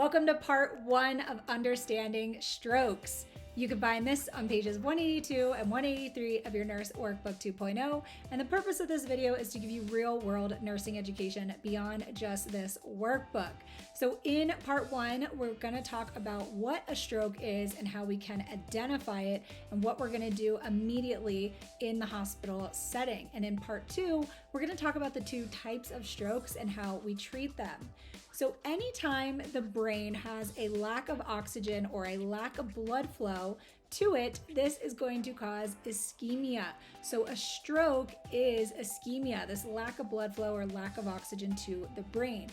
Welcome to part 1 of Understanding Strokes. You can find this on pages 182 and 183 of your Nurse Workbook 2.0, and the purpose of this video is to give you real-world nursing education beyond just this workbook. So in part 1, we're going to talk about what a stroke is and how we can identify it and what we're going to do immediately in the hospital setting. And in part 2, we're going to talk about the 2 types of strokes and how we treat them. So anytime the brain has a lack of oxygen or a lack of blood flow to it, this is going to cause ischemia. So a stroke is ischemia, this lack of blood flow or lack of oxygen to the brain.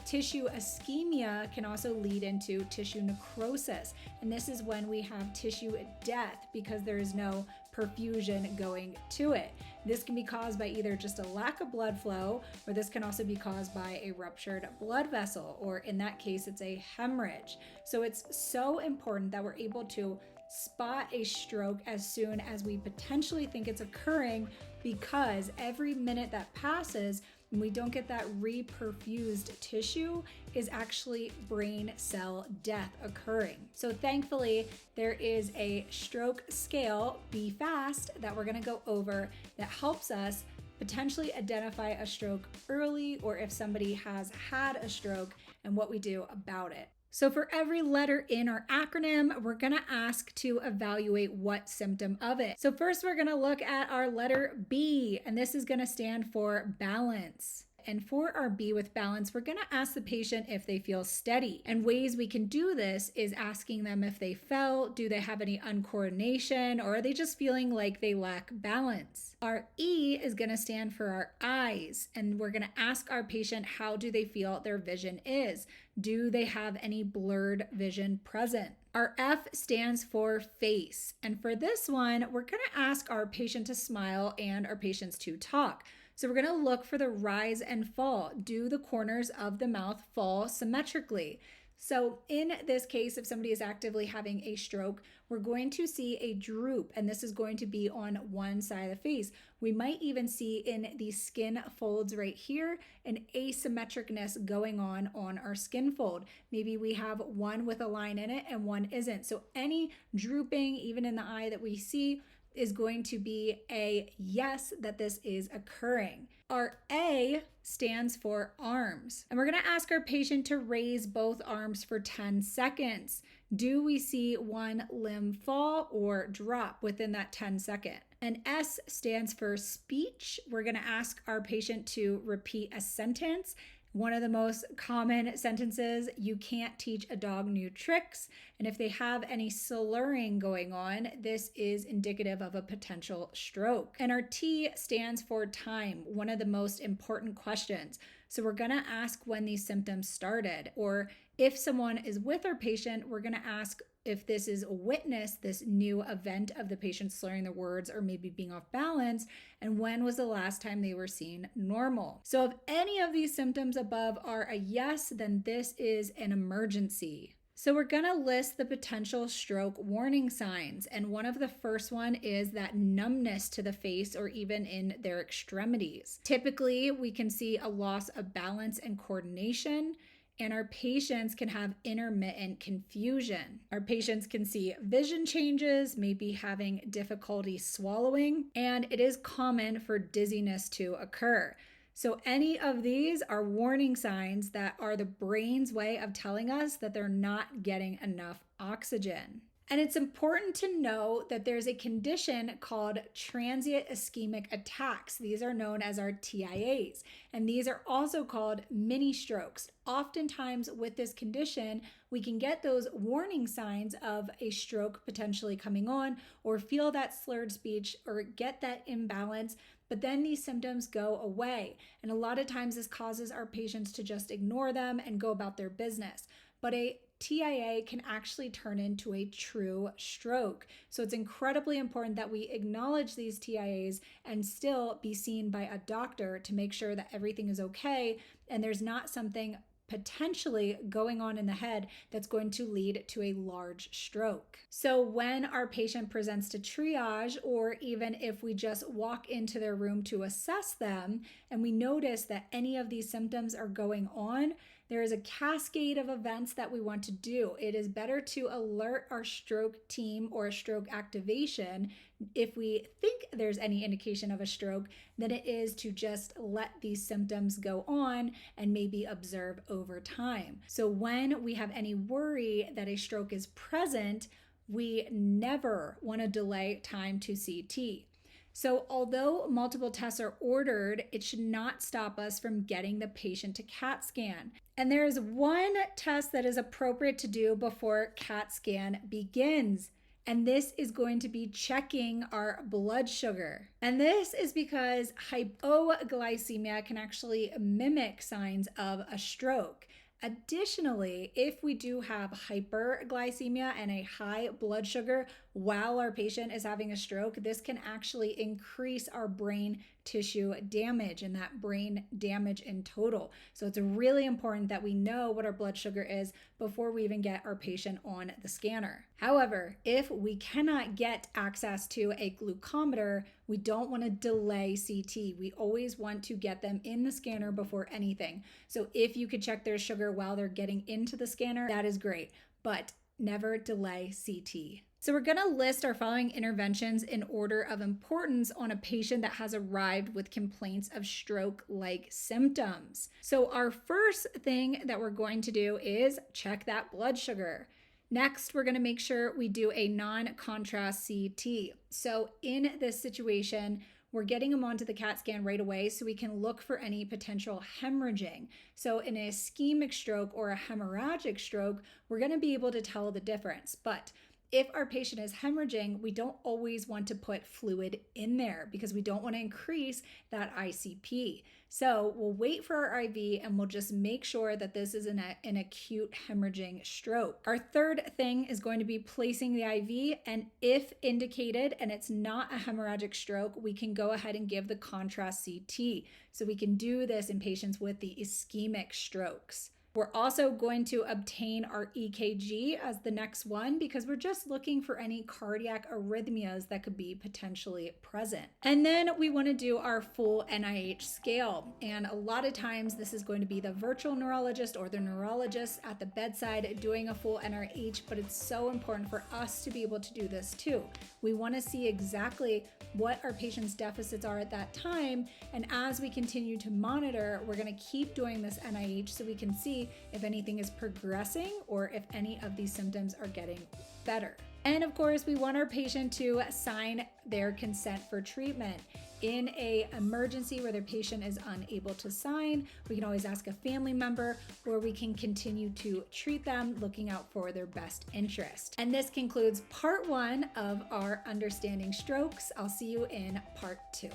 Tissue ischemia can also lead into tissue necrosis, and this is when we have tissue death because there is no perfusion going to it. This can be caused by either just a lack of blood flow, or this can also be caused by a ruptured blood vessel, or in that case, it's a hemorrhage. So it's so important that we're able to spot a stroke as soon as we potentially think it's occurring, because every minute that passes and we don't get that reperfused tissue is actually brain cell death occurring. So thankfully, there is a stroke scale, Be Fast, that we're gonna go over that helps us potentially identify a stroke early, or if somebody has had a stroke and what we do about it. So for every letter in our acronym, we're gonna ask to evaluate what symptom of it. So first we're gonna look at our letter B, and this is gonna stand for balance. And for our B with balance, we're gonna ask the patient if they feel steady. And ways we can do this is asking them if they fell, do they have any uncoordination, or are they just feeling like they lack balance? Our E is gonna stand for our eyes, and we're gonna ask our patient how do they feel their vision is. Do they have any blurred vision present? Our F stands for face. And for this one, we're gonna ask our patient to smile and our patients to talk. So we're gonna look for the rise and fall. Do the corners of the mouth fall symmetrically? So in this case, if somebody is actively having a stroke, we're going to see a droop, and this is going to be on one side of the face. We might even see in the skin folds right here an asymmetricness going on our skin fold. Maybe we have one with a line in it and one isn't. So any drooping, even in the eye that we see, is going to be a yes that this is occurring. Our A stands for arms, and we're going to ask our patient to raise both arms for 10 seconds. Do we see one limb fall or drop within that 10-second? And S stands for speech. We're going to ask our patient to repeat a sentence. One of the most common sentences, you can't teach a dog new tricks. And if they have any slurring going on, this is indicative of a potential stroke. And our T stands for time, one of the most important questions. So we're gonna ask when these symptoms started, or if someone is with our patient, we're gonna ask if this is a witness, this new event of the patient slurring their words or maybe being off balance, and when was the last time they were seen normal. So if any of these symptoms above are a yes, then this is an emergency. So we're gonna list the potential stroke warning signs, and one of the first one is that numbness to the face or even in their extremities. Typically, we can see a loss of balance and coordination, and our patients can have intermittent confusion. Our patients can see vision changes, maybe having difficulty swallowing, and it is common for dizziness to occur. So any of these are warning signs that are the brain's way of telling us that they're not getting enough oxygen. And it's important to know that there's a condition called transient ischemic attacks. These are known as our TIAs, and these are also called mini strokes. Oftentimes with this condition, we can get those warning signs of a stroke potentially coming on, or feel that slurred speech, or get that imbalance, but then these symptoms go away. And a lot of times this causes our patients to just ignore them and go about their business. But a TIA can actually turn into a true stroke. So it's incredibly important that we acknowledge these TIAs and still be seen by a doctor to make sure that everything is okay and there's not something potentially going on in the head that's going to lead to a large stroke. So when our patient presents to triage, or even if we just walk into their room to assess them and we notice that any of these symptoms are going on, there is a cascade of events that we want to do. It is better to alert our stroke team or a stroke activation if we think there's any indication of a stroke than it is to just let these symptoms go on and maybe observe over time. So when we have any worry that a stroke is present, we never want to delay time to CT. So although multiple tests are ordered, it should not stop us from getting the patient to CAT scan. And there is one test that is appropriate to do before CAT scan begins. And this is going to be checking our blood sugar. And this is because hypoglycemia can actually mimic signs of a stroke. Additionally, if we do have hyperglycemia and a high blood sugar while our patient is having a stroke, this can actually increase our brain tissue damage and that brain damage in total. So it's really important that we know what our blood sugar is before we even get our patient on the scanner. However, if we cannot get access to a glucometer, we don't want to delay CT. We always want to get them in the scanner before anything. So if you could check their sugar while they're getting into the scanner, that is great, but never delay CT. So we're going to list our following interventions in order of importance on a patient that has arrived with complaints of stroke-like symptoms. So our first thing that we're going to do is check that blood sugar. Next, we're going to make sure we do a non-contrast CT. So in this situation, we're getting them onto the CAT scan right away so we can look for any potential hemorrhaging. So in an ischemic stroke or a hemorrhagic stroke, we're going to be able to tell the difference. But if our patient is hemorrhaging, we don't always want to put fluid in there because we don't want to increase that ICP. So we'll wait for our IV and we'll just make sure that this is an acute hemorrhaging stroke. Our third thing is going to be placing the IV, and if indicated and it's not a hemorrhagic stroke, we can go ahead and give the contrast CT. So we can do this in patients with the ischemic strokes. We're also going to obtain our EKG as the next one because we're just looking for any cardiac arrhythmias that could be potentially present. And then we want to do our full NIH scale. And a lot of times this is going to be the virtual neurologist or the neurologist at the bedside doing a full NIH, but it's so important for us to be able to do this too. We want to see exactly what our patient's deficits are at that time. And as we continue to monitor, we're going to keep doing this NIH so we can see if anything is progressing or if any of these symptoms are getting better. And of course, we want our patient to sign their consent for treatment. In an emergency where the patient is unable to sign, we can always ask a family member, or we can continue to treat them, looking out for their best interest. And this concludes part 1 of our Understanding Strokes. I'll see you in part 2.